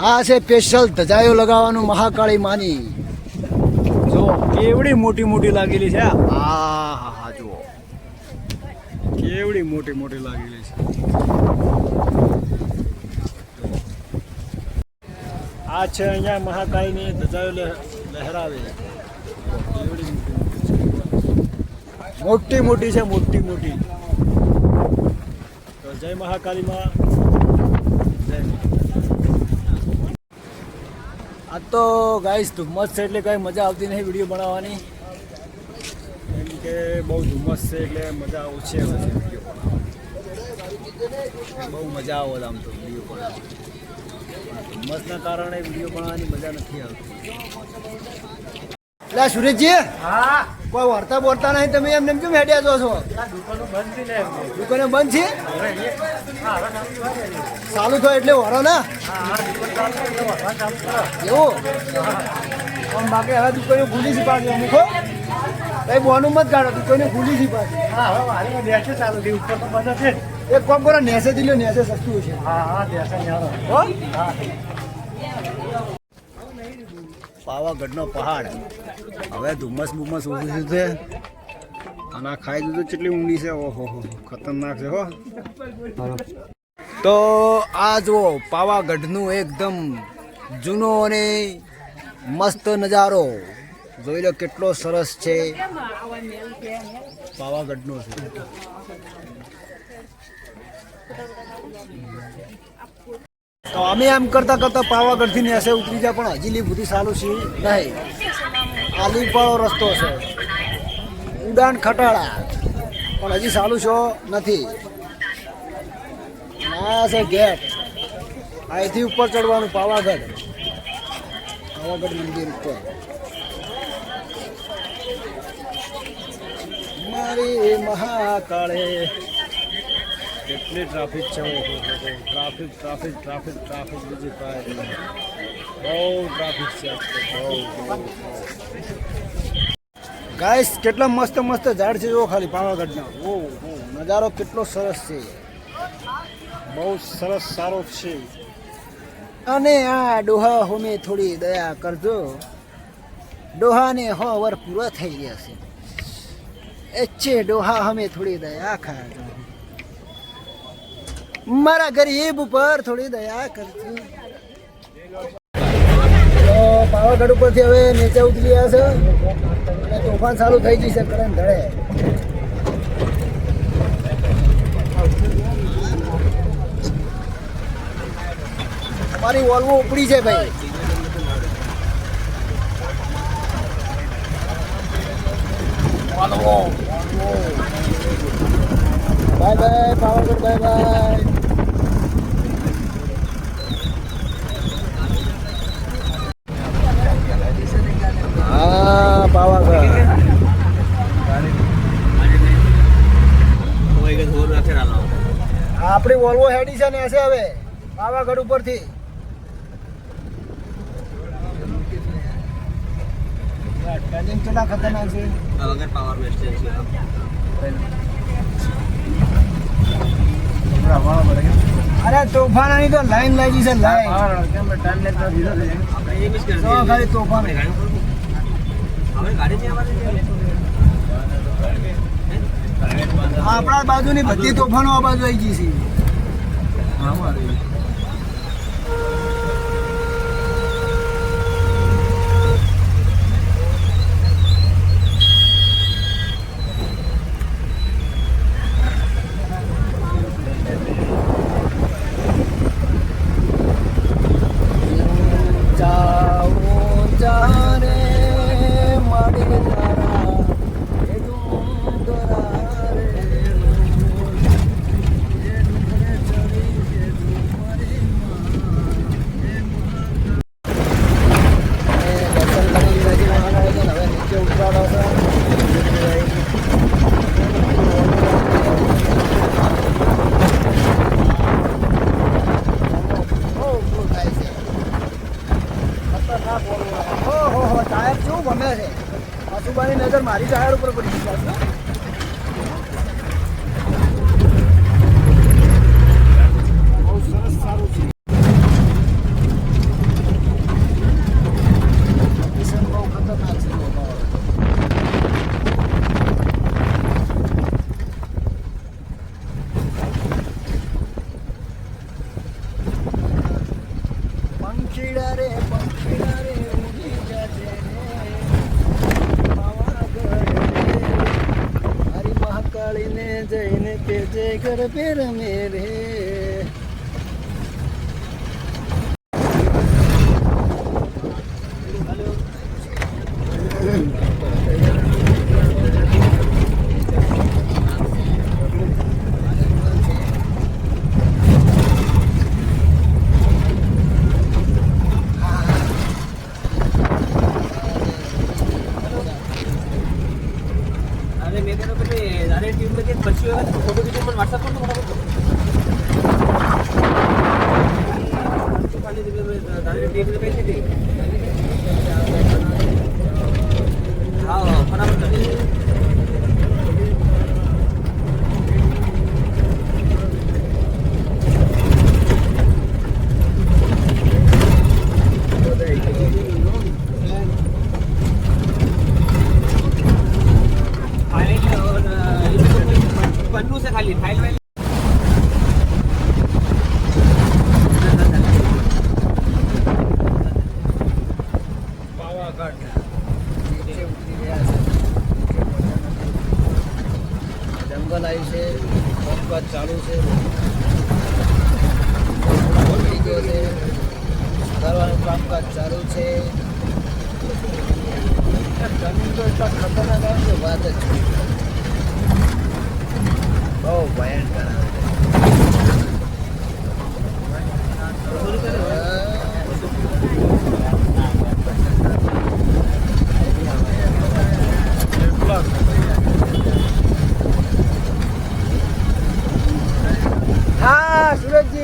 આ છે સ્પેશિયલ ધજાયો લગાવવાનું મહાકાળી માની. જો કેવડી મોટી મોટી લાગેલી છે. હા હા હા જુઓ કેવડી મોટી મોટી લાગેલી છે. આ છે અહીંયા મહાકાળીની ધજાયો લહેરાવે. મોટી મોટી છે, મોટી મોટી. તો જય મહાકાળીમાં જય. આ તો ગાઈસ ધુમ્મસ છે એટલે કાંઈ મજા આવતી નહીં વિડીયો બનાવવાની, કેમ કે બહુ ધુમ્મસ છે એટલે મજા ઓછી આવે છે વિડીયો બનાવવાની. બહુ મજા આવે આમ તો વિડીયો બનાવવાની, ધુમ્મસના કારણે વિડીયો બનાવવાની મજા નથી આવતી. એટલે સુરેશજી, હા કોઈ વર્તા બોલતા નહીં, તમે એમને કેમ હેડ્યા જો છો? દુકાનો બંધ છે. ચાલુ થયો એટલે વરો ને એવું. બાકી હવે દુકાનો ખુલી છે પાછી અમુક કઈ બોનું મત કાઢો, દુકાનો ખુલી છે પાછી. નેસે ચાલુ થઈ ઉપર તો બંધ છે. એક કામ કરો, નેસે થી લો, નેસે સસ્તું છે. હા પાવાગઢનો પહાડ હવે ધુમ્મસ બુમ્મસ ઓછું છે અને આ ખાઈ દીધું કેટલી ઊંડી છે. ઓહો ખતરનાક છે હો. તો આ જુઓ પાવાગઢનું એકદમ જૂનો અને મસ્ત નજારો જોઈ લો, કેટલો સરસ છે પાવાગઢનો છે. તો અમે એમ કરતા કરતા પાવાગઢથી નેસે ઉતરી જાય, પણ હજી બધી સારું છે નહીં. આ લીપવાળો રસ્તો છે, ઉડાન ખટાડા, પણ હજી સારું છો નથી. આ છે ગેટ, અહીંથી ઉપર ચડવાનું પાવાગઢ મંદિર ઉપર. મારી મહાકાળે કેટલી ટ્રાફિક છે. ટ્રાફિક ટ્રાફિક ટ્રાફિક ટ્રાફિક બીજી કાંઈ બહુ ટ્રાફિક છે. ગાઈસ કેટલા મસ્ત મસ્ત ઝાડ છે જો ખાલી પાવાગઢના. ઓ નજારો કેટલો સરસ છે, બહુ સરસ સારો છે. અને આ ડોહા હોમે થોડી દયા કરજો, ડોહાને હો વર પૂરો થઈ ગયા છે. એચ્છે ડોહા હમે થોડી દયા ખાજો, મારા ગરીબ ઉપર થોડી દયા કરજો. તો પાવાગઢ ઉપરથી હવે નીચે ઉતરી ગયા છે અને તોફાન ચાલુ થઈ જશે કરણ ધડે. અમારી વોલ્વો ઉપડી છે ભાઈ. Bye bye Pavagadh, bye bye. હા પાવાગઢ આપણી વોલ્વો હેડી છે ને હશે હવે પાવાગઢ ઉપરથી. કેટલા ખતરનાક છે. અરે તોફાની તો લાઈન લાગી છે, લાઈન ખાલી તોફાન. આપણા બાજુની બધી તોફાનો આ બાજુ આવી ગઈ છે. ટાયર કેવું ગમે છે, આસુબાની નજર મારી ટાયર ઉપર પડી ગઈ. પંખીડા રે ઉડી જાજે રે પાવાગઢ રે મારી મહાકાળીને જઈને તે જય ગરબે રમે રે अरे मैं तेरे को अरे टीम में बच्ची होगा तो फोटो खींच पर व्हाट्सएप पर तो खाली दारे टीम में पैसे दे हाँ फटाफट कर पन्नू से खाली फाइल वाइल पावागढ़ નીચે ઉતરી રહ્યા છે જંગલ આવી છે કામકાજ ચાલુ છે થઈ ગયો છે સુધારવાનું કામકાજ ચાલુ છે જમીન તો એટલા ખતરનાક આવે છે વાત જ છે બહુ ભયંકર આવે હા સુરજજી